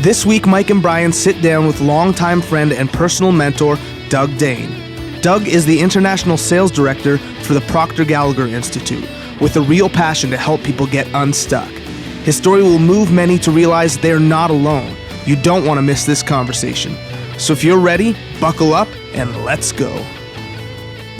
This week, Mike and Bryan sit down with longtime friend and personal mentor, Doug Dane. Doug is the International Sales Director for the Proctor Gallagher Institute, with a real passion to help people get unstuck. His story will move many to realize they're not alone. You don't want to miss this conversation. So if you're ready, buckle up and let's go.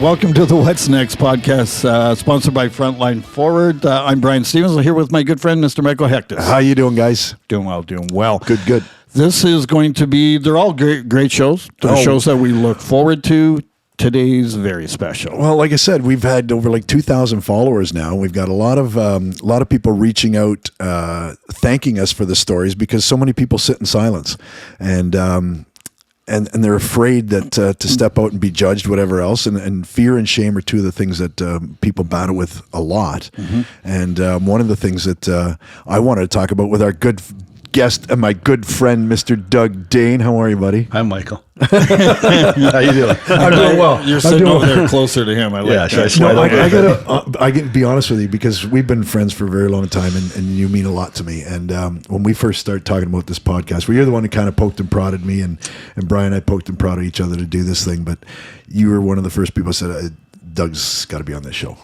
Welcome to the What's Next podcast, sponsored by Frontline Forward. I'm Bryan Stevens. I'm here with my good friend, Mr. Michael Hectus. How you doing, guys? Doing well. Good. This is going to be, they're all great shows. They're shows that we look forward to. Today's very special. Well, like I said, we've had over like 2,000 followers now. We've got a lot of people reaching out, thanking us for the stories because so many people sit in silence, and they're afraid that to step out and be judged, whatever else, and fear and shame are two of the things that people battle with a lot. Mm-hmm. And one of the things that I wanted to talk about with our good guest and my good friend, Mr. Doug Dane. How are you, buddy? Hi, Michael. How you doing? I'm doing well. You're sitting over there closer to him. I like that. I can be honest with you because we've been friends for a very long time, and you mean a lot to me. And when we first started talking about this podcast, well, you're the one who kind of poked and prodded me, and Bryan and I poked and prodded each other to do this thing. But you were one of the first people who said, Doug's got to be on this show.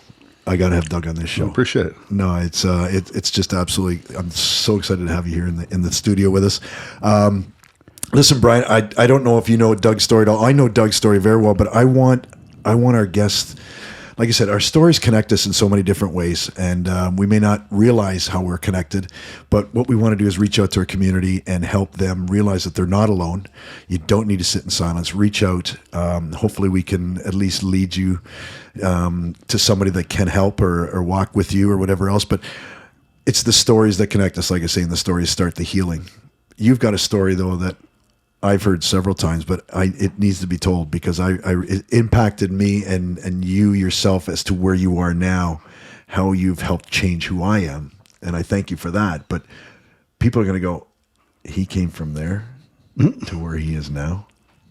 I got to have Doug on this show. I appreciate it. No, it's just absolutely. I'm so excited to have you here in the studio with us. Listen, Bryan, I don't know if you know Doug's story at all. I know Doug's story very well, but I want our guests. Like I said, our stories connect us in so many different ways, and we may not realize how we're connected, but what we want to do is reach out to our community and help them realize that they're not alone. You don't need to sit in silence. Reach out. Hopefully we can at least lead you to somebody that can help or walk with you or whatever else, but it's the stories that connect us. Like I say, and the stories start the healing. You've got a story, though, that I've heard several times, but it needs to be told because it impacted me and you yourself as to where you are now, how you've helped change who I am. And I thank you for that. But people are going to go, he came from there to where he is now.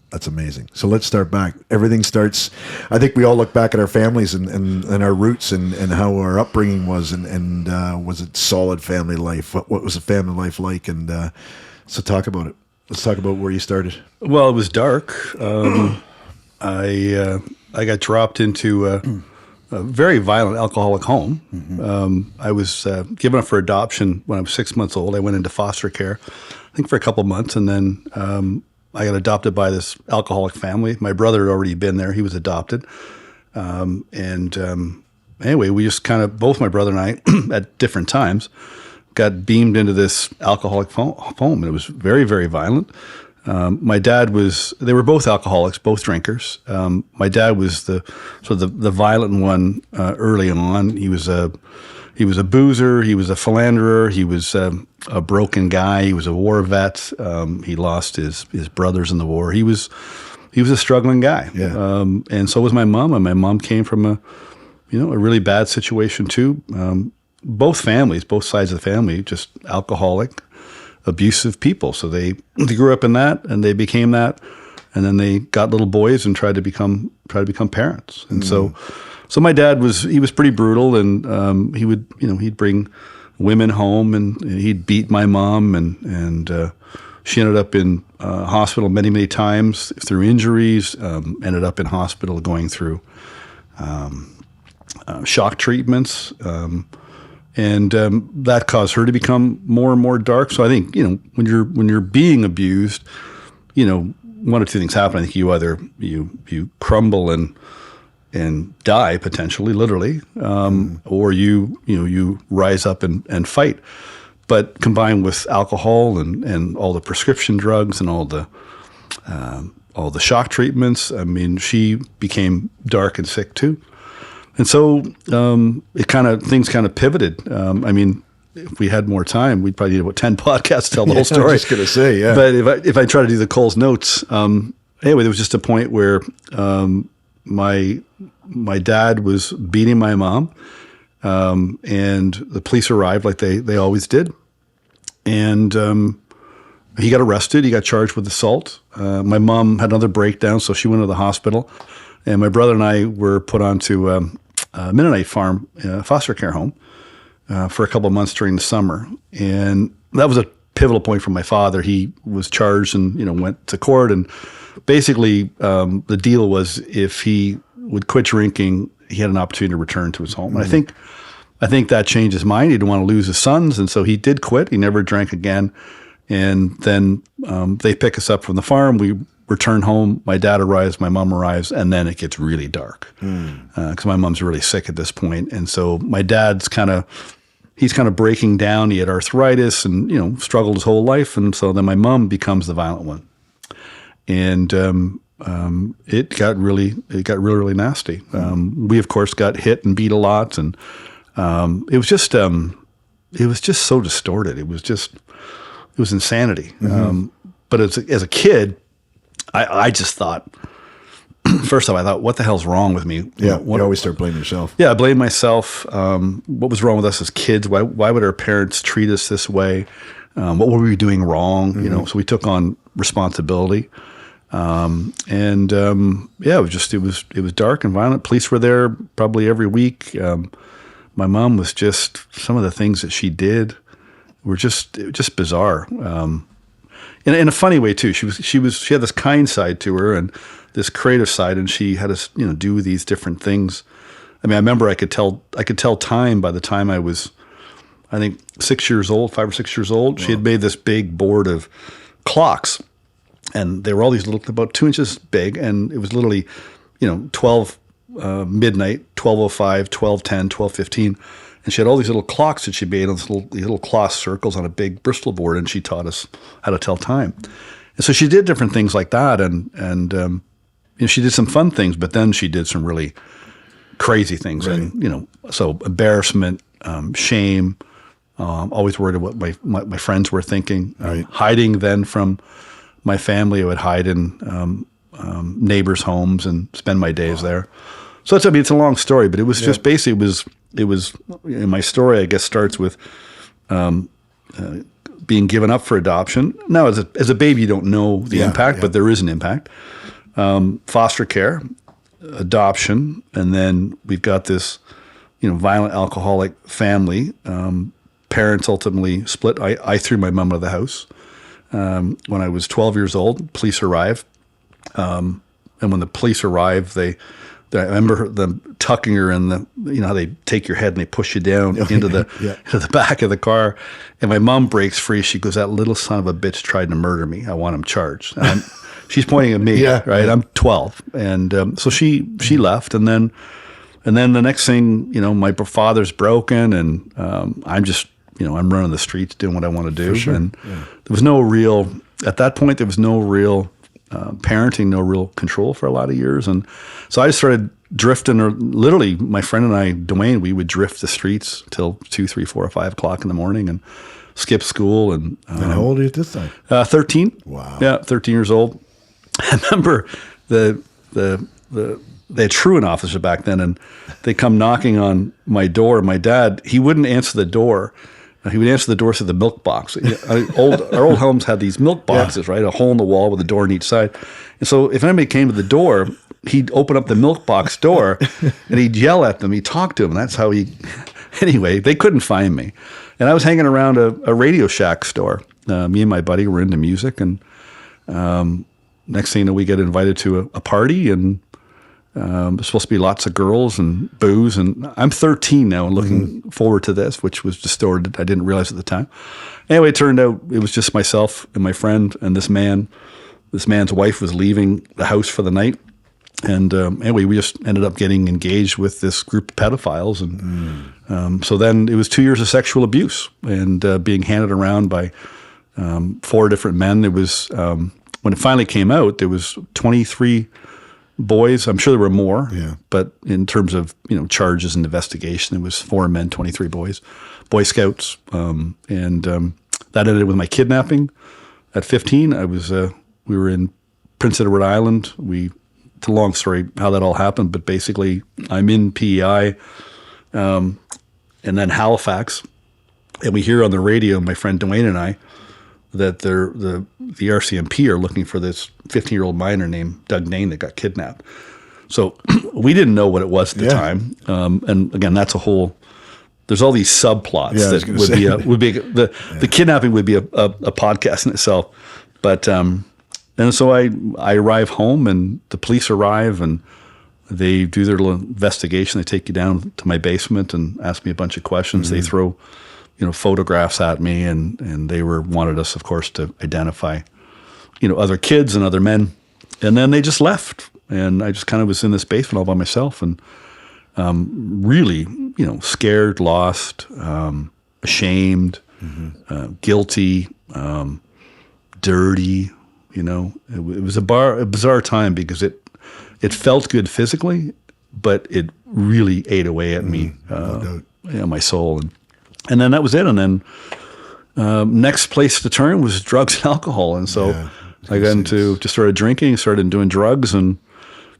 That's amazing. So let's start back. Everything starts, I think we all look back at our families and our roots and how our upbringing was and was it solid family life? What was the family life like? And so talk about it. Let's talk about where you started. Well, it was dark. I got dropped into a very violent alcoholic home. Mm-hmm. I was given up for adoption when I was 6 months old. I went into foster care, I think for a couple of months, and then I got adopted by this alcoholic family. My brother had already been there. He was adopted. Anyway, we just kind of, both my brother and I, at different times, got beamed into this alcoholic home, and it was very, very violent. My dad they were both alcoholics, both drinkers. My dad was the violent one early on. He was a boozer. He was a philanderer. He was a broken guy. He was a war vet. He lost his brothers in the war. He was a struggling guy. Yeah. And so was my mom. And my mom came from a really bad situation too. Both families, both sides of the family, just alcoholic, abusive people. So they grew up in that, and they became that, and then they got little boys and tried to become parents. And so my dad was pretty brutal, and he'd bring women home, and he'd beat my mom, and she ended up in hospital many times through injuries. Ended up in hospital going through shock treatments. And that caused her to become more and more dark. So I think, when you're being abused, one of two things happen. I think you either you crumble and die potentially, literally, or you rise up and fight. But combined with alcohol and all the prescription drugs and all the shock treatments, I mean, she became dark and sick too. And so things kind of pivoted. I mean, if we had more time, we'd probably need about 10 podcasts to tell the whole story. I was just going to say, yeah. But if I try to do the Cole's notes, anyway, there was just a point where my dad was beating my mom, and the police arrived like they always did. And he got arrested. He got charged with assault. My mom had another breakdown, so she went to the hospital. And my brother and I were put onto Mennonite Farm foster care home for a couple of months during the summer. And that was a pivotal point for my father. He was charged and, went to court. And basically the deal was if he would quit drinking, he had an opportunity to return to his home. And I think that changed his mind. He didn't want to lose his sons. And so he did quit. He never drank again. And then they pick us up from the farm. We return home. My dad arrives, my mom arrives, and then it gets really dark because my mom's really sick at this point. And so my dad's he's kind of breaking down. He had arthritis and, struggled his whole life. And so then my mom becomes the violent one. And it got really, really nasty. We, of course, got hit and beat a lot. And it was just so distorted. It was insanity. But as a kid, I just thought, first off, I thought, what the hell's wrong with me? Yeah, you always start blaming yourself. Yeah, I blamed myself. What was wrong with us as kids? Why would our parents treat us this way? What were we doing wrong? So we took on responsibility. It was dark and violent. Police were there probably every week. My mom was just, some of the things that she did were just bizarre. In a funny way too. She had this kind side to her and this creative side, and she had us, do these different things. I mean, I remember I could tell time by the time I was, I think 5 or 6 years old. Wow. She had made this big board of clocks, and they were all these little, about 2 inches big, and it was literally, 12 midnight, 12:05, 12:10, 12:15. And she had all these little clocks that she made on these little cloth circles on a big Bristol board, and she taught us how to tell time. And so she did different things like that, and she did some fun things, but then she did some really crazy things, right. And so embarrassment, shame, always worried about what my friends were thinking, right. Hiding then from my family. I would hide in neighbors' homes and spend my days there. So it's a long story, but it was just basically it was my story, I guess, starts with being given up for adoption. Now, as a baby, you don't know the impact, but there is an impact. Foster care, adoption, and then we've got this, violent alcoholic family. Parents ultimately split. I threw my mom out of the house when I was 12 years old. Police arrived, and when the police arrived, I remember them tucking her in how they take your head and they push you down into the back of the car. And my mom breaks free. She goes, "That little son of a bitch tried to murder me. I want him charged." And she's pointing at me, right? I'm 12. And so she left. And then the next thing, my father's broken, and I'm just, I'm running the streets doing what I want to do. For sure. And there was at that point, there was no real parenting, no real control for a lot of years. And so I just started drifting, or literally my friend and I, Dane, we would drift the streets till 2, 3, 4, or 5 o'clock in the morning and skip school. And how old are you at this time? 13. Wow. Yeah, 13 years old. I remember they had truant officers back then, and they come knocking on my door. My dad, he wouldn't answer the door. He would answer the door through the milk box. Our old homes had these milk boxes, right? A hole in the wall with a door on each side. And so if anybody came to the door, he'd open up the milk box door and he'd yell at them. He'd talk to them. And that's how anyway, they couldn't find me. And I was hanging around a Radio Shack store. Me and my buddy were into music. And next thing you know, we get invited to a party, and there's supposed to be lots of girls and booze, and I'm 13 now and looking forward to this, which was distorted. I didn't realize at the time. Anyway, it turned out it was just myself and my friend and this man. This man's wife was leaving the house for the night, and anyway, we just ended up getting engaged with this group of pedophiles, and so then it was 2 years of sexual abuse and being handed around by 4 different men. It was when it finally came out, there was 23 boys. I'm sure there were more, but in terms of charges and investigation, it was 4 men, 23 boys, Boy Scouts, and that ended with my kidnapping. At 15, we were in Prince Edward Island. It's a long story how that all happened, but basically, I'm in PEI, and then Halifax, and we hear on the radio, my friend Dane and I, that the RCMP are looking for this 15-year-old minor named Doug Dane that got kidnapped. So we didn't know what it was at the time. And again, that's a whole there's all these subplots that the kidnapping would be a podcast in itself. But and so I arrive home, and the police arrive, and they do their little investigation. They take you down to my basement and ask me a bunch of questions. They throw, photographs at me, and they wanted us, of course, to identify, other kids and other men. And then they just left, and I just kind of was in this basement all by myself, and really, scared, lost, ashamed, guilty, dirty. It was a bizarre time because it felt good physically, but it really ate away at me, my soul. And then that was it. And then next place to turn was drugs and alcohol. And so I got just started drinking, started doing drugs, and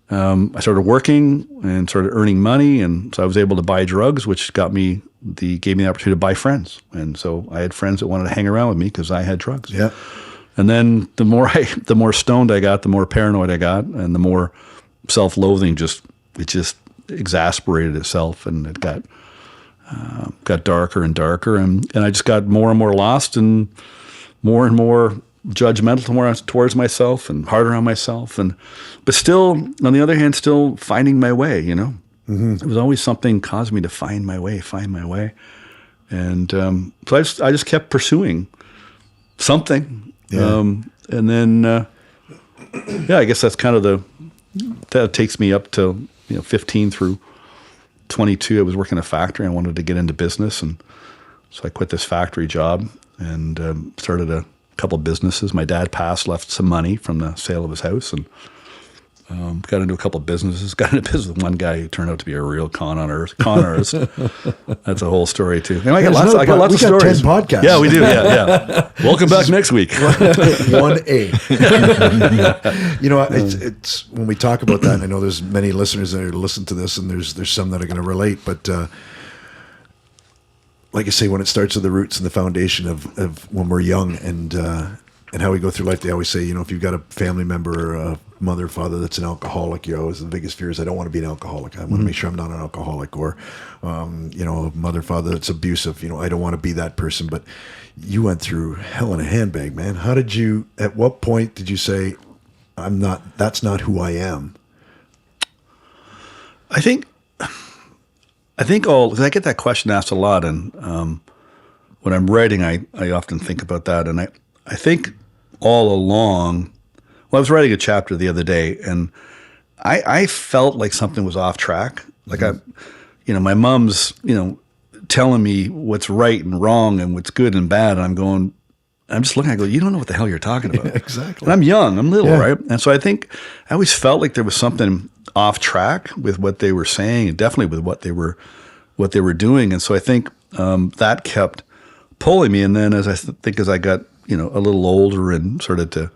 I started working and started earning money. And so I was able to buy drugs, which gave me the opportunity to buy friends. And so I had friends that wanted to hang around with me because I had drugs. Yeah. And then the more stoned I got, the more paranoid I got, and the more self-loathing just exasperated itself, and it got darker and darker, and I just got more and more lost, and more judgmental towards myself, and harder on myself, but still, on the other hand, still finding my way. It was always something causing me to find my way, and so I just kept pursuing something. And then, I guess that's kind of that takes me up to 15 through 22. I was working in a factory. I wanted to get into business, and so I quit this factory job and started a couple of businesses. My dad passed, left some money from the sale of his house, and got into a couple of businesses. Got into business with one guy who turned out to be a real con artist. That's a whole story too. And I got lots of stories. 10 podcasts. Yeah, we do. Yeah. Welcome back next week. 1A. It's when we talk about that, and I know there's many listeners that are listen to this, and there's some that are going to relate, but like I say, when it starts with the roots and the foundation of when we're young and how we go through life, they always say, if you've got a family member or a mother or father that's an alcoholic, the biggest fear is I don't want to be an alcoholic. I want to make sure I'm not an alcoholic. Or, a mother or father that's abusive. I don't want to be that person. But you went through hell in a handbag, man. At what point did you say, that's not who I am? I think because I get that question asked a lot, and when I'm writing, I often think about that, and I think all along, I was writing a chapter the other day, and I felt like something was off track. Like my mom's, telling me what's right and wrong and what's good and bad, and I'm just looking, I go, you don't know what the hell you're talking about. Exactly. And I'm young, I'm little, right? And so I always felt like there was something off track with what they were saying, and definitely with what they were doing. And so I think that kept pulling me. And then as I got a little older and started to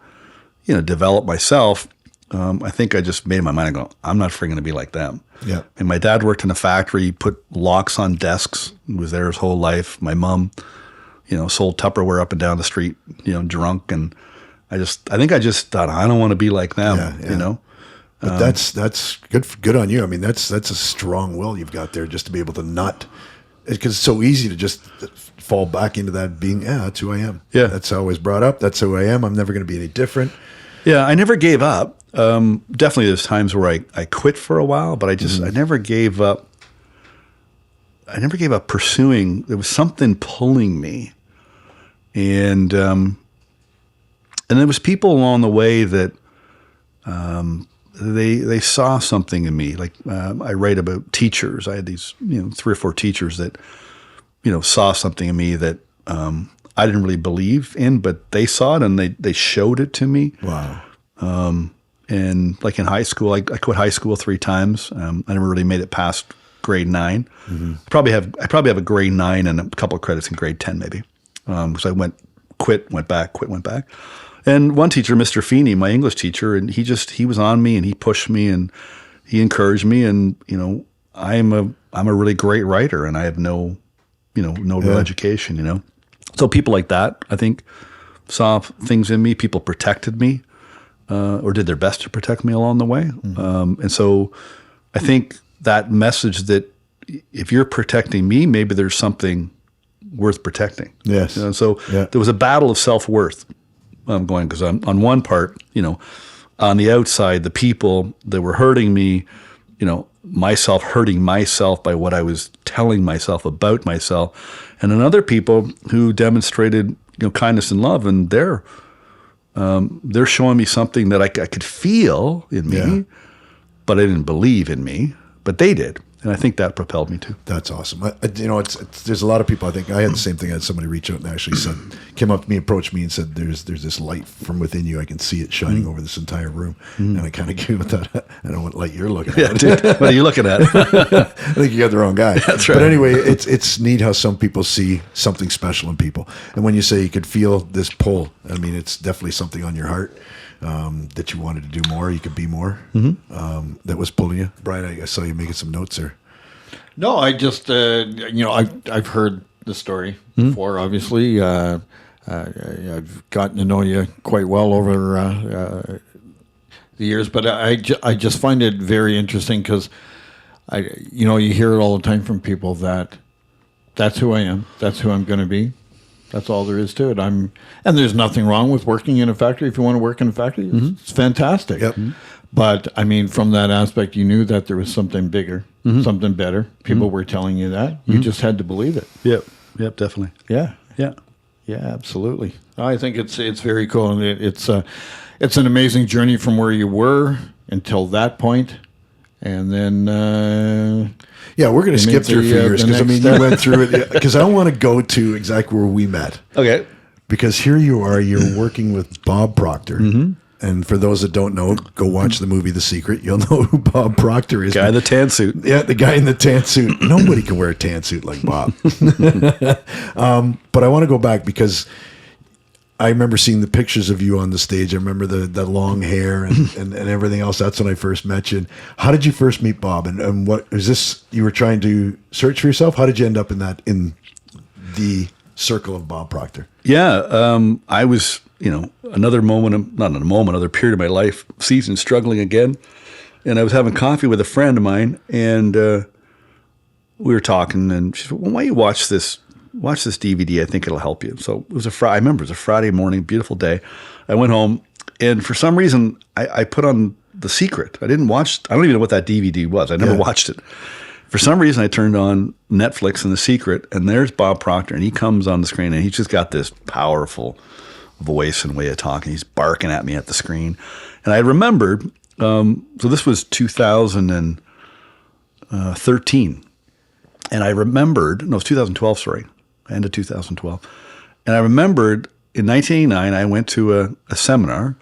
develop myself, I think I just made my mind and go, I'm not freaking going to be like them. Yeah. And my dad worked in a factory, put locks on desks, was there his whole life. My mom, sold Tupperware up and down the street, drunk. And I think I just thought, I don't want to be like them, But that's good on you. I mean, that's a strong will you've got there, just to be able to not, because it's so easy to just fall back into that being, that's who I am. Yeah. That's how I was brought up. That's who I am. I'm never going to be any different. Yeah, I never gave up. Definitely there's times where I quit for a while, but I never gave up. I never gave up pursuing. There was something pulling me. And there was people along the way that they saw something in me. Like I write about teachers. I had these 3 or 4 teachers that saw something in me that I didn't really believe in, but they saw it and they showed it to me. Wow. And like in high school, I quit high school 3 times. I never really made it past grade 9. Mm-hmm. I probably have a grade 9 and a couple of credits in grade 10 maybe. Because I quit, went back. And one teacher, Mr. Feeney, my English teacher, and he was on me and he pushed me and he encouraged me. And, I'm a really great writer and I have no real education, So people like that, I think, saw things in me. People protected me or did their best to protect me along the way. Mm-hmm. And so I think that message that if you're protecting me, maybe there's something worth protecting. Yes. So there was a battle of self-worth going, because on one part, on the outside, the people that were hurting me, myself hurting myself by what I was telling myself about myself, and then other people who demonstrated kindness and love, and they're showing me something that I could feel in me, but I didn't believe in me, but they did. And I think that propelled me too. That's awesome. There's a lot of people. I think I had the same thing. I had somebody reach out and actually came up to me, approached me, and said, "There's this light from within you. I can see it shining over this entire room." And I kind of gave it that. I don't know what light you're looking at. Dude, what are you looking at? I think you got the wrong guy. That's right. But anyway, it's neat how some people see something special in people. And when you say you could feel this pull, I mean, it's definitely something on your heart. That you wanted to do more, you could be more. That was pulling you, Brian. I saw you making some notes there. No, I just I've heard the story before. Obviously, I've gotten to know you quite well over the years, but I just find it very interesting because you hear it all the time from people that's who I am, that's who I'm going to be. That's all there is to it. And there's nothing wrong with working in a factory. If you want to work in a factory, it's fantastic. Yep. But I mean, from that aspect, you knew that there was something bigger, something better. People were telling you that. You just had to believe it. Yep, definitely. Yeah, absolutely. I think it's very cool, and it's an amazing journey from where you were until that point, and then. Yeah, we're going to skip through a few years because you went through it. Because I want to go to exactly where we met. Okay. Because here you are, you're working with Bob Proctor. And for those that don't know, go watch the movie The Secret. You'll know who Bob Proctor is. Guy in the tan suit. Yeah, the guy in the tan suit. Nobody can wear a tan suit like Bob. But I want to go back because I remember seeing the pictures of you on the stage. I remember the long hair and everything else. That's when I first met you. And how did you first meet Bob? And what is this? You were trying to search for yourself? How did you end up in the circle of Bob Proctor? Yeah, I was, another period of my life, season struggling again. And I was having coffee with a friend of mine, and we were talking, and she said, "Well, why don't you watch this DVD, I think it'll help you." So it was I remember it was a Friday morning, beautiful day. I went home, and for some reason, I put on The Secret. I don't even know what that DVD was. I never watched it. For some reason, I turned on Netflix and The Secret, and there's Bob Proctor, and he comes on the screen, and he's just got this powerful voice and way of talking. He's barking at me at the screen. And I remembered, so this was 2013, and I remembered, no, it was 2012, sorry. End of 2012. And I remembered in 1989, I went to a seminar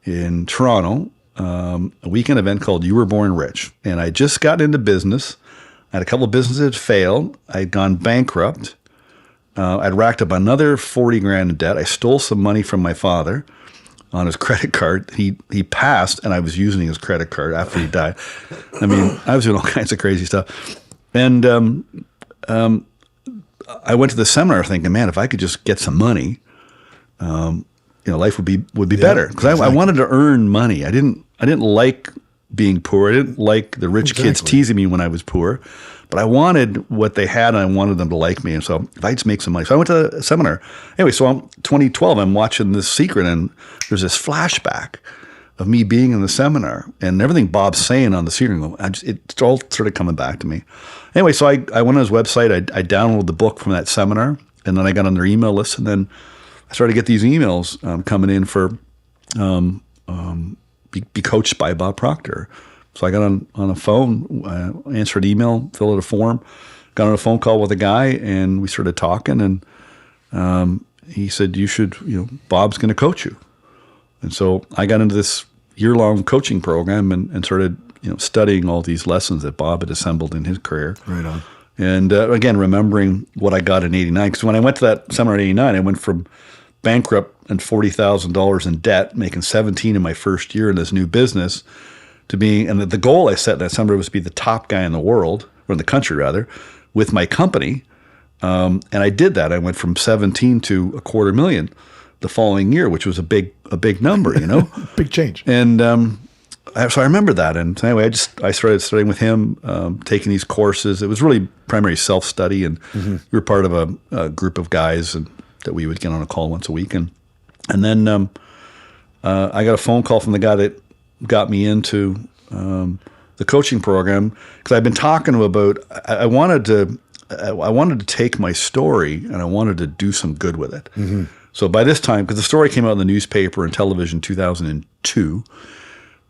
in Toronto, a weekend event called You Were Born Rich. And I just got into business. I had a couple of businesses that failed. I'd gone bankrupt. I'd racked up another 40 grand in debt. I stole some money from my father on his credit card. He passed, and I was using his credit card after he died. I mean, I was doing all kinds of crazy stuff. And I went to the seminar thinking, man, if I could just get some money, life would be better. Because I wanted to earn money. I didn't like being poor. I didn't like the rich kids teasing me when I was poor. But I wanted what they had, and I wanted them to like me. And so if I just make some money. So I went to a seminar. Anyway, so in 2012, I'm watching The Secret, and there's this flashback of me being in the seminar and everything Bob's saying on The Secret. It's all sort of coming back to me. Anyway, so I went on his website. I downloaded the book from that seminar, and then I got on their email list, and then I started to get these emails coming in for be coached by Bob Proctor. So I got on a phone, answered an email, filled out a form, got on a phone call with a guy, and we started talking, and he said, Bob's going to coach you. And so I got into this year-long coaching program and started, studying all these lessons that Bob had assembled in his career. Right on. And again, remembering what I got in '89, because when I went to that seminar in '89, I went from bankrupt and $40,000 in debt, making 17 in my first year in this new business, to being, and the goal I set in that seminar was to be the top guy in the world, or in the country rather, with my company. And I did that. I went from 17 to $250,000 the following year, which was a big number, Big change. And so I remember that. And so anyway, I started studying with him, taking these courses. It was really primary self-study, and we were part of a group of guys that we would get on a call once a week. And then I got a phone call from the guy that got me into the coaching program, because I've been talking to him about I wanted to take my story and I wanted to do some good with it. So by this time, because the story came out in the newspaper and television 2002,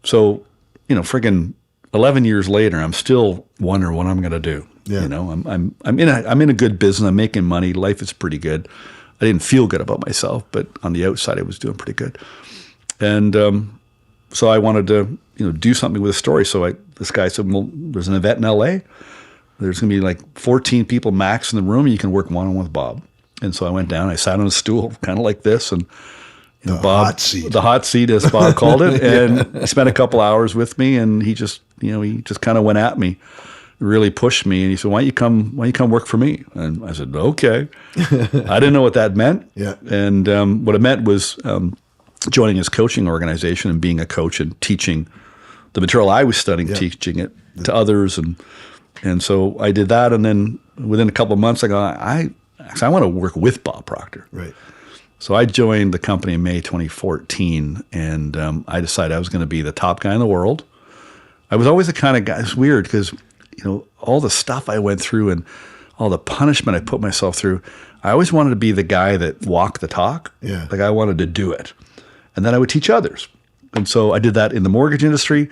so friggin' 11 years later, I'm still wondering what I'm going to do. Yeah. I'm in a good business. I'm making money. Life is pretty good. I didn't feel good about myself, but on the outside, I was doing pretty good. And so I wanted to do something with a story. So this guy said, well, there's an event in LA. There's going to be like 14 people max in the room. And you can work one-on-one with Bob. And so I went down. I sat on a stool, kind of like this, and The Bob, hot seat. the hot seat, as Bob called it. And he spent a couple hours with me, and he just kind of went at me, really pushed me, and he said, "Why don't you come work for me?" And I said, "Okay." I didn't know what that meant. Yeah. And what it meant was joining his coaching organization and being a coach and teaching the material I was studying, teaching it to others, and so I did that. And then within a couple of months, I go, I want to work with Bob Proctor. Right. So I joined the company in May 2014, and I decided I was going to be the top guy in the world. I was always the kind of guy. It's weird because all the stuff I went through and all the punishment I put myself through, I always wanted to be the guy that walked the talk. Yeah. Like I wanted to do it, and then I would teach others. And so I did that in the mortgage industry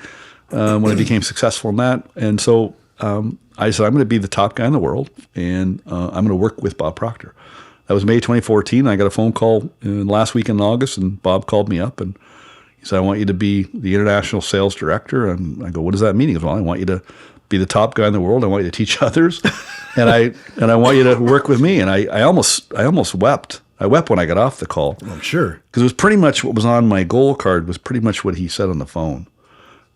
when I became successful in that. And so I said, I'm going to be the top guy in the world, and I'm going to work with Bob Proctor. That was May 2014. I got a phone call last week in August, and Bob called me up, and he said, I want you to be the international sales director. And I go, what does that mean? He goes, well, I want you to be the top guy in the world. I want you to teach others, and I want you to work with me. And I almost wept. I wept when I got off the call. I'm sure. Because it was pretty much what was on my goal card was pretty much what he said on the phone.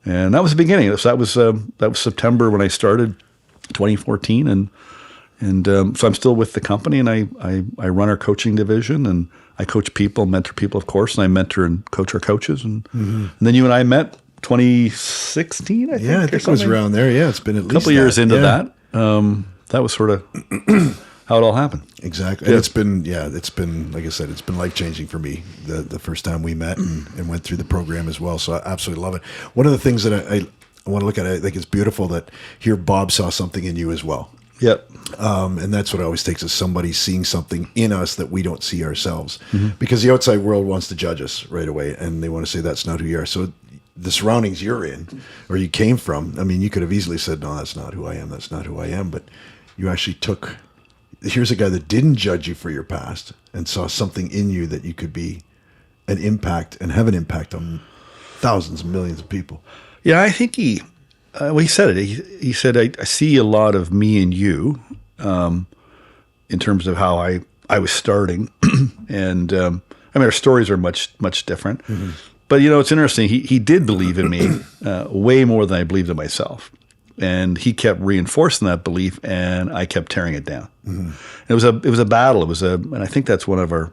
And that was the beginning. So that was September when I started, 2014, and so I'm still with the company, and I run our coaching division, and I coach people, mentor people, of course, and I mentor and coach our coaches. And then you and I met 2016, I think. Yeah, I think it was around there. Yeah, it's been at least a couple years into that. That was sort of how it all happened. Exactly. Yeah. And it's been, like I said, it's been life-changing for me the first time we met and went through the program as well. So I absolutely love it. One of the things that I want to look at, I think it's beautiful that here Bob saw something in you as well. Yep. And that's what it always takes, is somebody seeing something in us that we don't see ourselves. Because the outside world wants to judge us right away, and they want to say that's not who you are. So the surroundings you're in, or you came from, I mean, you could have easily said, no, that's not who I am, that's not who I am. But you actually took, here's a guy that didn't judge you for your past and saw something in you that you could be an impact and have an impact on thousands and millions of people. Yeah, I think he said it. He said, I see a lot of me and you in terms of how I was starting. And I mean, our stories are much, much different. But, it's interesting. He did believe in me way more than I believed in myself. And he kept reinforcing that belief, and I kept tearing it down. It was a battle. And I think that's one of our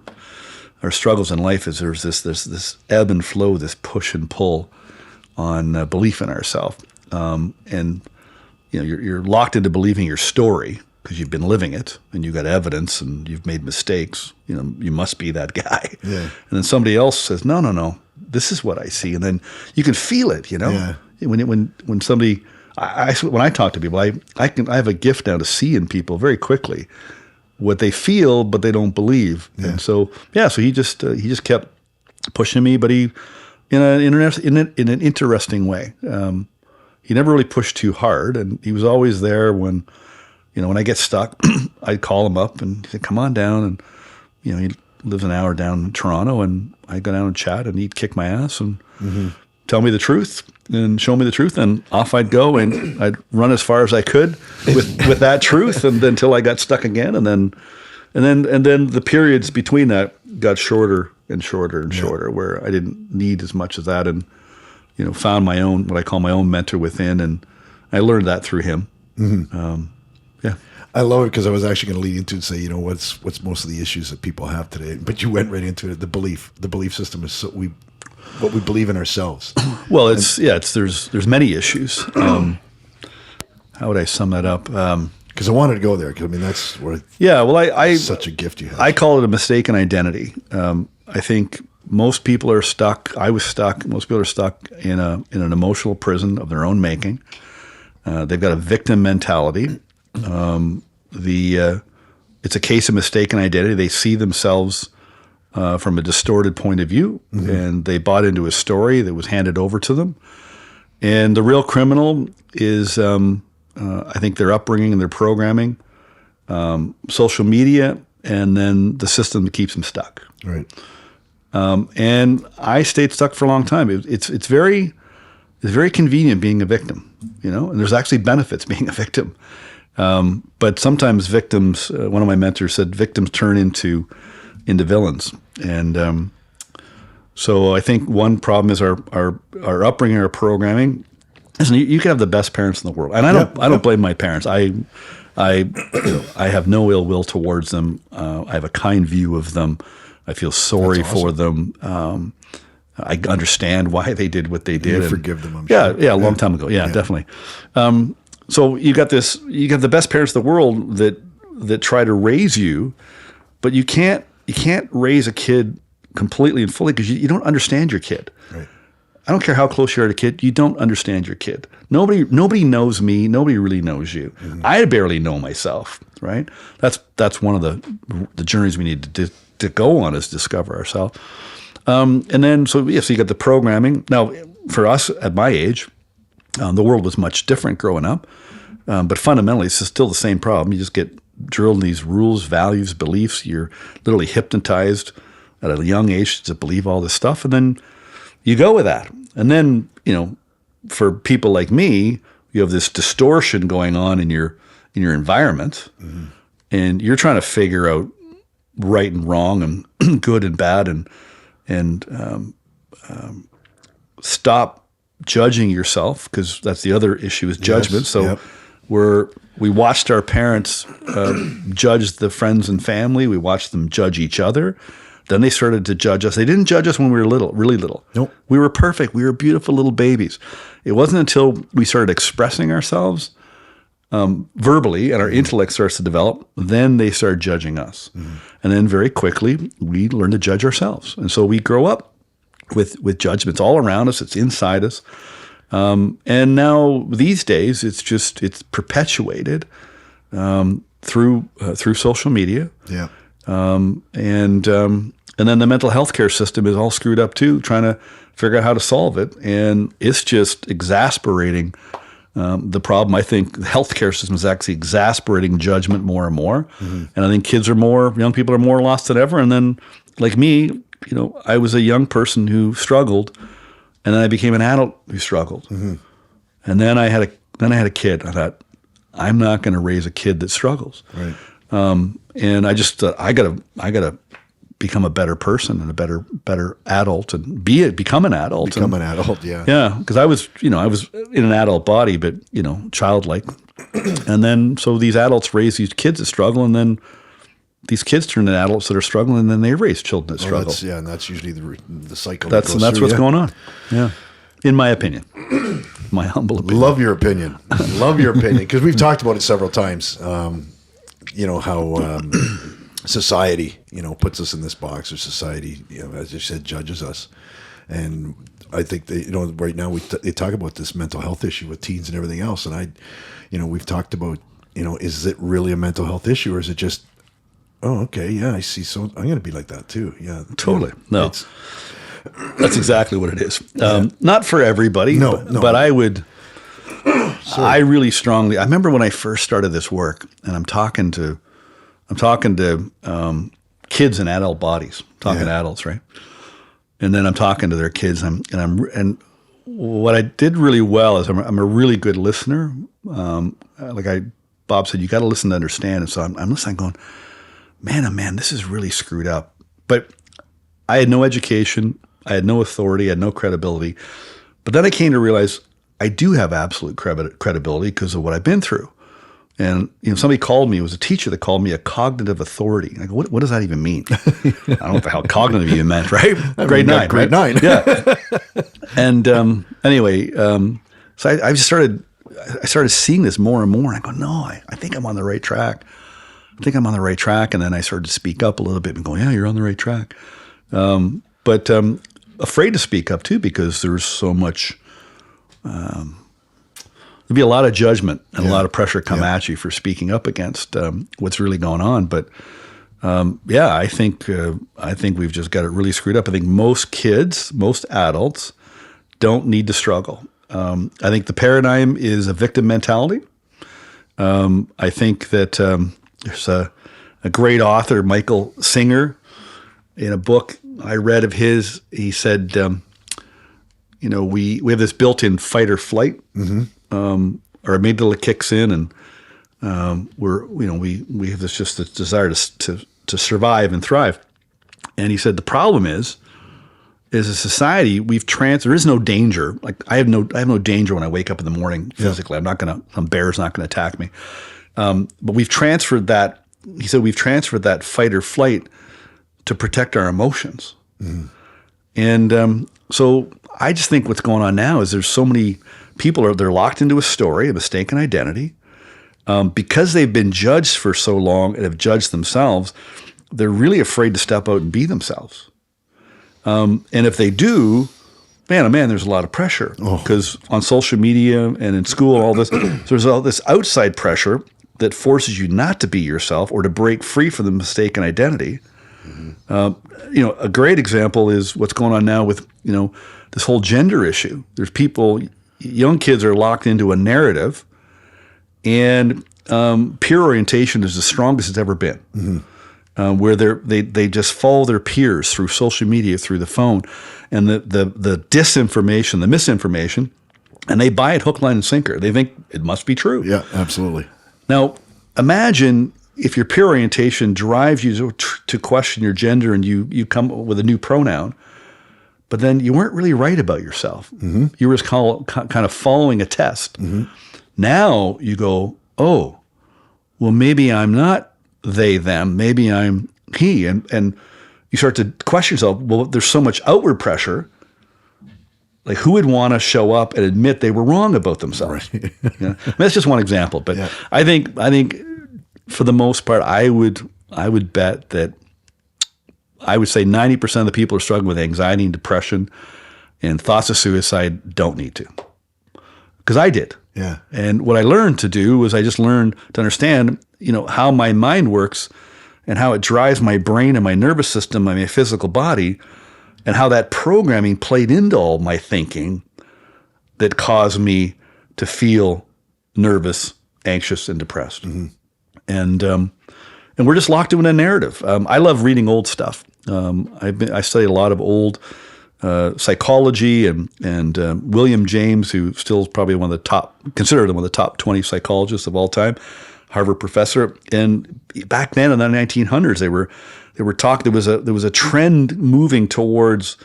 struggles in life, is there's this ebb and flow, this push and pull on belief in ourselves. And you're locked into believing your story because you've been living it, and you've got evidence, and you've made mistakes. You must be that guy. Yeah. And then somebody else says, no, this is what I see, and then you can feel it. Yeah. When somebody, when I talk to people, I have a gift now to see in people very quickly what they feel, but they don't believe. Yeah. And so he just kept pushing me, but he, in an interesting way. He never really pushed too hard, and he was always there when I get stuck, I'd call him up and he'd say, come on down. And, he lives an hour down in Toronto, and I'd go down and chat, and he'd kick my ass and tell me the truth and show me the truth. And off I'd go, and I'd run as far as I could with that truth, and then until I got stuck again. And then the periods between that got shorter and shorter and shorter, where I didn't need as much as that, and found my own, what I call my own mentor within, and I learned that through him. I love it, because I was actually going to lead into and say, what's most of the issues that people have today, but you went right into it. The belief system is what we believe in ourselves. Well, there's many issues. How would I sum that up? Because I wanted to go there. 'Cause, I mean, that's where I such a gift you have. I call it a mistaken identity. I think most people are stuck. I was stuck. Most people are stuck in an emotional prison of their own making. They've got a victim mentality. It's a case of mistaken identity. They see themselves from a distorted point of view, and they bought into a story that was handed over to them. And the real criminal is, I think, their upbringing and their programming, social media, and then the system that keeps them stuck. Right. And I stayed stuck for a long time. It's very convenient being a victim, and there's actually benefits being a victim. But sometimes victims, one of my mentors said, victims turn into villains. And so I think one problem is our upbringing, our programming. Listen, you can have the best parents in the world, and I don't blame my parents. I have no ill will towards them. I have a kind view of them. I feel sorry for them. I understand why they did what they did. You forgive them, I'm sure. Yeah, a long time ago. Yeah, definitely. So you got the best parents in the world that try to raise you, but you can't raise a kid completely and fully because you don't understand your kid. Right. I don't care how close you are to a kid. You don't understand your kid. Nobody knows me. Nobody really knows you. Mm-hmm. I barely know myself. Right. That's one of the journeys we need to go on is discover ourselves. And then so you got the programming. Now for us at my age, the world was much different growing up, but fundamentally it's still the same problem. You just get drilled in these rules, values, beliefs. You're literally hypnotized at a young age to believe all this stuff, and then you go with that. And then, for people like me, you have this distortion going on in your environment, and you're trying to figure out right and wrong and good and bad, and stop judging yourself, because that's the other issue is judgment. Yes, so we watched our parents judge the friends and family. We watched them judge each other. Then they started to judge us. They didn't judge us when we were little, really little. Nope. We were perfect. We were beautiful little babies. It wasn't until we started expressing ourselves verbally and our intellect starts to develop, then they started judging us. Mm-hmm. And then very quickly, we learned to judge ourselves. And so we grow up with judgments all around us. It's inside us. And now these days, it's perpetuated through social media. Yeah. And then the mental health care system is all screwed up too, trying to figure out how to solve it. And it's just exasperating the problem. I think the healthcare system is actually exasperating judgment more and more. Mm-hmm. And I think young people are more lost than ever. And then like me, I was a young person who struggled, and then I became an adult who struggled. Mm-hmm. And then I had a kid. I thought, I'm not going to raise a kid that struggles. Right. And I just thought, I gotta become a better person and a better adult and become an adult. Become an adult, yeah. Yeah, because I was in an adult body, but childlike. And then so these adults raise these kids that struggle, and then these kids turn into adults that are struggling, and then they raise children that struggle. And that's usually the cycle. That's what's going on. Yeah, in my opinion, my humble opinion. Love your opinion. Love your opinion, because we've talked about it several times. How society, puts us in this box, or society, as you said, judges us. And I think that, right now they talk about this mental health issue with teens and everything else. And we've talked about, is it really a mental health issue, or is it just, oh, okay, yeah, I see. So I'm going to be like that too. Yeah, totally. No, that's exactly what it is. Not for everybody, no. But I would. I really strongly. I remember when I first started this work, and I'm talking to kids in adult bodies, to adults, right? And then I'm talking to their kids, and what I did really well is I'm a really good listener. Bob said, you got to listen to understand, and so I'm listening, going, man, oh man, this is really screwed up. But I had no education, I had no authority, I had no credibility. But then I came to realize I do have absolute credibility because of what I've been through. And somebody called me. It was a teacher that called me a cognitive authority. I go, what does that even mean? I don't know what the hell cognitive even meant, right? Grade 9, grade right? 9. Yeah. And anyway, so I started seeing this more and more. And I go, no, I think I'm on the right track. And then I started to speak up a little bit and go, yeah, you're on the right track. But afraid to speak up too, because there's so much. There'd be a lot of judgment and a lot of pressure come at you for speaking up against what's really going on. But I think we've just got it really screwed up. I think most kids, most adults, don't need to struggle. I think the paradigm is a victim mentality. I think that there's a great author, Michael Singer, in a book I read of his. He said, we have this built-in fight or flight. Our amygdala kicks in, and we have this desire to survive and thrive. And he said the problem is a society there is no danger. Like I have no danger when I wake up in the morning physically. Some bear's not going to attack me. But we've transferred that. He said we've transferred that fight or flight to protect our emotions. And so I just think what's going on now is there's so many people they're locked into a story, a mistaken identity. Because they've been judged for so long and have judged themselves, they're really afraid to step out and be themselves. And if they do, man, oh man, there's a lot of pressure. Because on social media and in school and all this, there's all this outside pressure that forces you not to be yourself or to break free from the mistaken identity. A great example is what's going on now with, this whole gender issue. There's young kids are locked into a narrative, and peer orientation is the strongest it's ever been, where they just follow their peers through social media, through the phone, and the disinformation, the misinformation, and they buy it hook, line, and sinker. They think it must be true. Yeah, absolutely. Now, imagine if your peer orientation drives you to question your gender and you come up with a new pronoun, but then you weren't really right about yourself. You were just kind of following a test. Now you go, oh, well, maybe I'm not they, them. Maybe I'm he. And you start to question yourself, well, there's so much outward pressure. Like, who would want to show up and admit they were wrong about themselves? Right. That's just one example. But I think for the most part, I would bet that I would say 90% of the people who are struggling with anxiety and depression and thoughts of suicide don't need to. Because I did. Yeah. And what I learned to do was I just learned to understand, how my mind works and how it drives my brain and my nervous system and my physical body, and how that programming played into all my thinking that caused me to feel nervous, anxious, and depressed. And we're just locked into a narrative. I love reading old stuff. I study a lot of old psychology and William James, who still is probably considered one of the top 20 psychologists of all time, Harvard professor. And back then in the 1900s, they were talking. There was a trend moving towards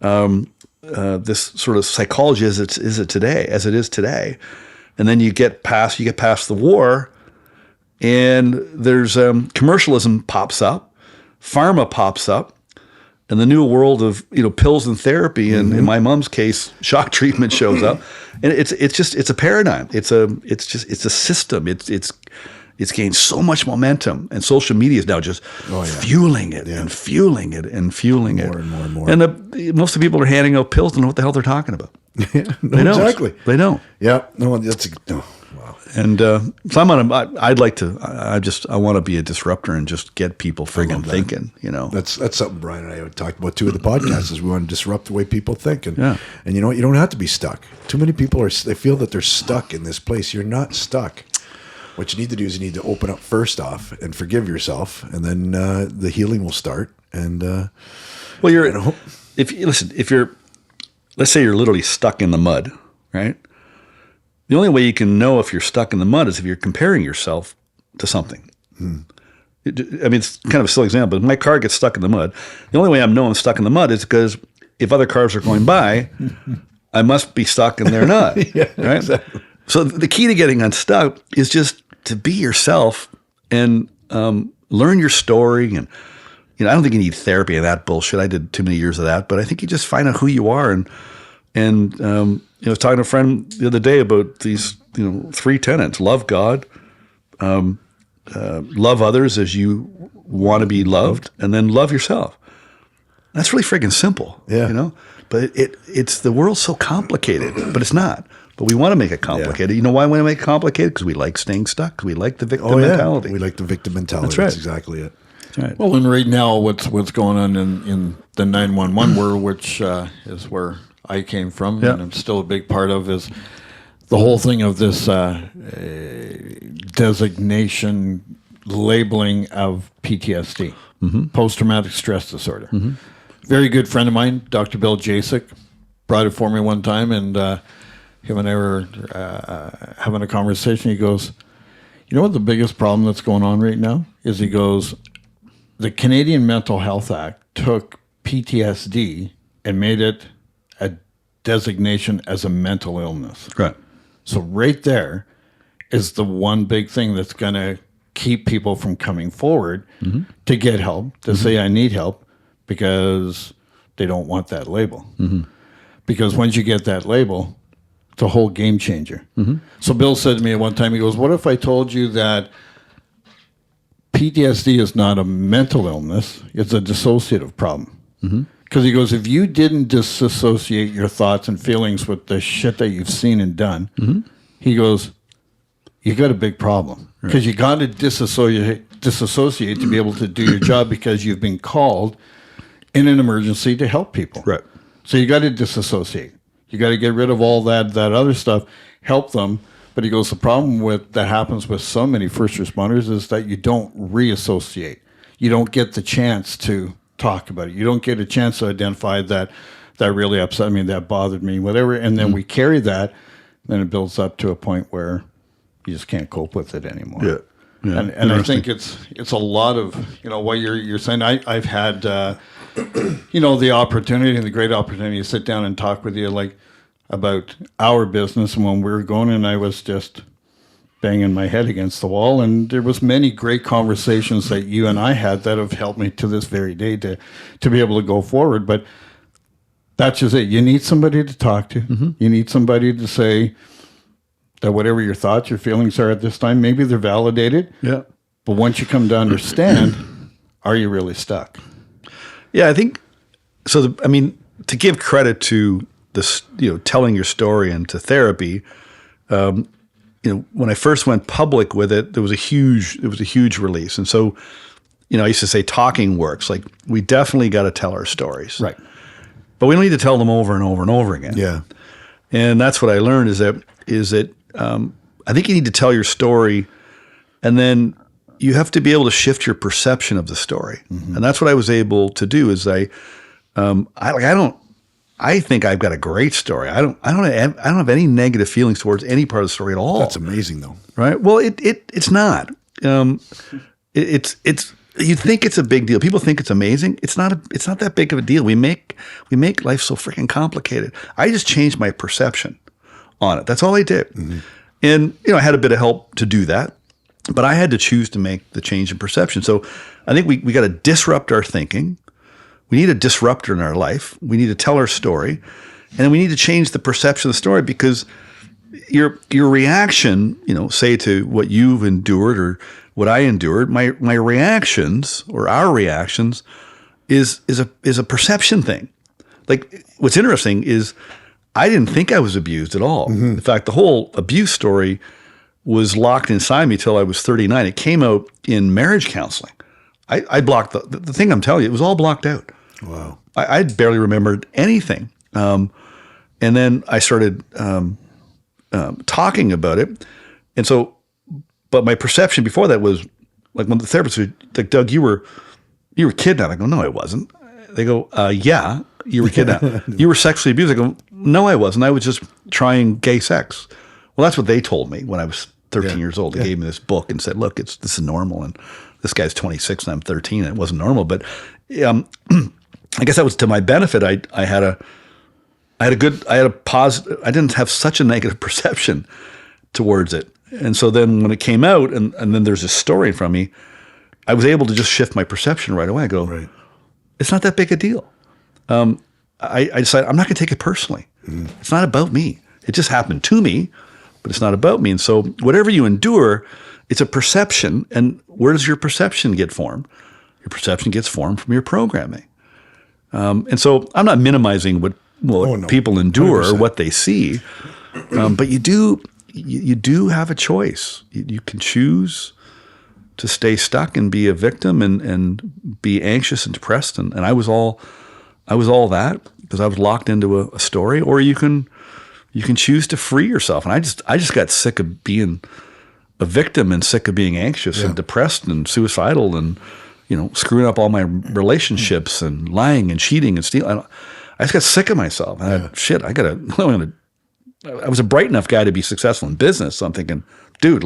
this sort of psychology as it is today. And then you get past the war, and there's commercialism pops up, pharma pops up, and the new world of pills and therapy, and in my mom's case, shock treatment shows up, and it's a paradigm. It's a system. It's gained so much momentum, and social media is now just fueling it and fueling it and fueling it. More and more. And most of the people are handing out pills don't know what the hell they're talking about. They don't. Exactly. They don't. Yeah. No, wow. And so I want to be a disruptor and just get people friggin' thinking, That's something Brian and I have talked about too with the podcast, is we want to disrupt the way people think. And you know what? You don't have to be stuck. Too many people they feel that they're stuck in this place. You're not stuck. What you need to do is you need to open up first off and forgive yourself, and then the healing will start. And let's say you're literally stuck in the mud, right? The only way you can know if you're stuck in the mud is if you're comparing yourself to something. It's kind of a silly example, but my car gets stuck in the mud. The only way I know I'm stuck in the mud is because if other cars are going by, I must be stuck and they're not, right? Exactly. So the key to getting unstuck is just to be yourself and learn your story. And, I don't think you need therapy and that bullshit. I did too many years of that, but I think you just find out who you are. And I was talking to a friend the other day about these, 3 tenets: love God, love others as you want to be loved, and then love yourself. That's really freaking simple, But it's the world's so complicated, but it's not. But we want to make it complicated. Yeah. You know why we want to make it complicated? Because we like staying stuck. 'Cause we like the victim mentality. We like the victim mentality. That's right. That's exactly it. That's right. Well, and right now, what's going on in the 911 world, which is where I came from, and I'm still a big part of, is the whole thing of this designation labeling of PTSD, post-traumatic stress disorder. Mm-hmm. Very good friend of mine, Dr. Bill Jasek, brought it for me one time, and him and I were having a conversation. He goes, "You know what the biggest problem that's going on right now is?" He goes, "The Canadian Mental Health Act took PTSD and made it a designation as a mental illness." Right. So right there is the one big thing that's going to keep people from coming forward to get help, to say, "I need help," because they don't want that label. Because once you get that label, it's a whole game changer. So Bill said to me at one time, he goes, "What if I told you that PTSD is not a mental illness, it's a dissociative problem?" Because he goes, if you didn't disassociate your thoughts and feelings with the shit that you've seen and done, he goes, you got a big problem. Because you got to disassociate to be able to do your job, because you've been called in an emergency to help people. Right. So you got to disassociate. You got to get rid of all that other stuff, help them. But he goes, the problem that happens with so many first responders is that you don't reassociate. You don't get the chance to talk about it. You don't get a chance to identify that really upset me, that bothered me, whatever. And then we carry that, then it builds up to a point where you just can't cope with it anymore. Yeah. And I think it's a lot of, what you're saying. I've had, the opportunity and the great opportunity to sit down and talk with you, like, about our business and when we were going, and I was just banging my head against the wall. And there was many great conversations that you and I had that have helped me to this very day to be able to go forward. But that's just it. You need somebody to talk to. You need somebody to say that whatever your thoughts, your feelings are at this time, maybe they're validated. Yeah. But once you come to understand, are you really stuck? Yeah, I think so. To give credit to this, telling your story and to therapy, when I first went public with it, there was a huge release. And so, I used to say talking works. Like, we definitely got to tell our stories. Right. But we don't need to tell them over and over and over again. Yeah. And that's what I learned is that I think you need to tell your story, and then you have to be able to shift your perception of the story. And that's what I was able to do. Is I think I've got a great story. I don't have any negative feelings towards any part of the story at all. That's amazing, though. Right? Well, it's not. It's you think it's a big deal. People think it's amazing. It's not that big of a deal. We make life so freaking complicated. I just changed my perception on it. That's all I did. And I had a bit of help to do that, but I had to choose to make the change in perception. So I think we got to disrupt our thinking. We need a disruptor in our life. We need to tell our story, and then we need to change the perception of the story, because your reaction, say to what you've endured or what I endured, my reactions or our reactions is a perception thing. Like, what's interesting is I didn't think I was abused at all. In fact, the whole abuse story was locked inside me till I was 39. It came out in marriage counseling. I blocked the thing I'm telling you, it was all blocked out. Wow. I barely remembered anything. And then I started talking about it. And so, but my perception before that was, like, when the therapist was like, "Doug, you were kidnapped." I go, "No, I wasn't." They go, "Yeah, you were kidnapped. You were sexually abused." I go, "No, I wasn't. I was just trying gay sex." Well, that's what they told me when I was 13 years old. They gave me this book and said, "Look, this is normal." And this guy's 26 and I'm 13, and it wasn't normal. But I guess that was to my benefit. I had a positive. I didn't have such a negative perception towards it. And so then when it came out and then there's this story in front of me, I was able to just shift my perception right away. I go, Right. It's not that big a deal. I decided I'm not going to take it personally. It's not about me. It just happened to me, but it's not about me. And so whatever you endure, it's a perception. And where does your perception get formed? Your perception gets formed from your programming. And so I'm not minimizing what people endure 100%. or what they see, but you do have a choice. You can choose to stay stuck and be a victim and be anxious and depressed. And I was all that because I was locked into a story. Or you can choose to free yourself. And I just got sick of being a victim and sick of being anxious and depressed and suicidal and screwing up all my relationships and lying and cheating and stealing. I just got sick of myself. And I was a bright enough guy to be successful in business. So I'm thinking, dude,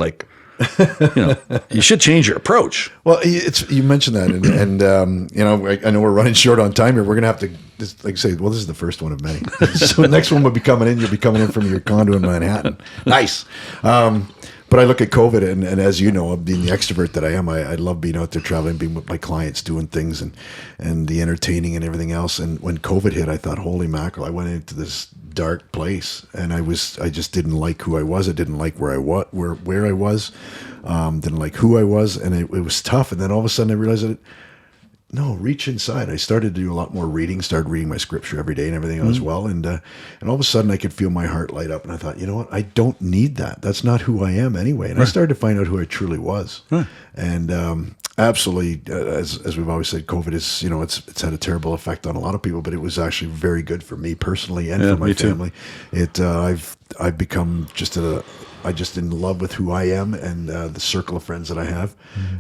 you should change your approach. Well, you mentioned that, and I know we're running short on time here. We're going to have to, this is the first one of many. So the next one will be coming in. You'll be coming in from your condo in Manhattan. Nice. But I look at COVID, and as you know, being the extrovert that I am, I love being out there traveling, being with my clients, doing things, and the entertaining and everything else. And when COVID hit, I thought, holy mackerel! I went into this dark place, and I just didn't like who I was. I didn't like where I was. Didn't like who I was, and it was tough. And then all of a sudden, I realized that. No, reach inside. I started to do a lot more reading, started reading my scripture every day and everything as well. And all of a sudden I could feel my heart light up, and I thought, you know what? I don't need that. That's not who I am anyway. And I started to find out who I truly was. And absolutely, as we've always said, COVID is, it's had a terrible effect on a lot of people, but it was actually very good for me personally and for my family. I've become just in love with who I am and the circle of friends that I have.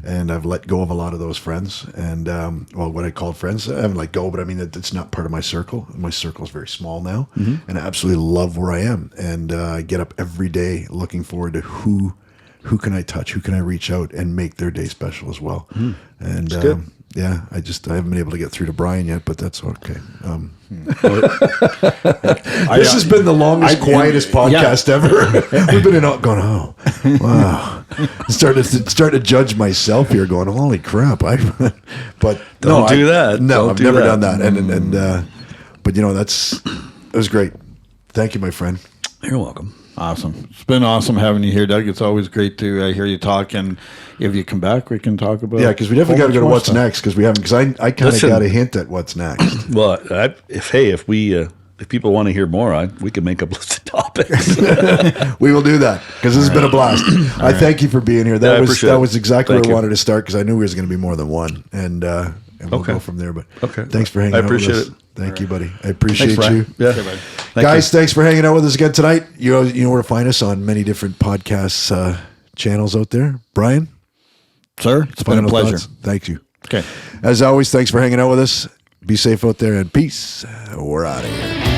And I've let go of a lot of those friends. And, what I call friends, I haven't let go, but I mean, it's not part of my circle. My circle is very small now. And I absolutely love where I am. And I get up every day looking forward to who can I touch, who can I reach out and make their day special as well. And I haven't been able to get through to Brian yet, but that's okay. This has been the longest, quietest podcast ever. We've been going, oh, wow. Starting to judge myself here, going, holy crap. But Don't do that. No, Don't I've do never that. done that. But it was great. Thank you, my friend. You're welcome. Awesome. It's been awesome having you here, Doug. It's always great to hear you talk. And if you come back, we can talk about. Yeah, because we definitely got to go to what's stuff. next, because I kind of got a hint at what's next. Well, if people want to hear more, we can make up a list of topics. We will do that, because this has been a blast. I thank you for being here. That was exactly where I wanted to start, because I knew there was going to be more than one, and we'll go from there. But thanks for hanging out with us. I appreciate it. Thank you, buddy. I appreciate you. Yeah. Okay, Guys, thanks for hanging out with us again tonight. You know where to find us on many different podcast channels out there. Brian? Sir, it's been a pleasure. Thoughts? Thank you. Okay. As always, thanks for hanging out with us. Be safe out there, and peace. We're out of here.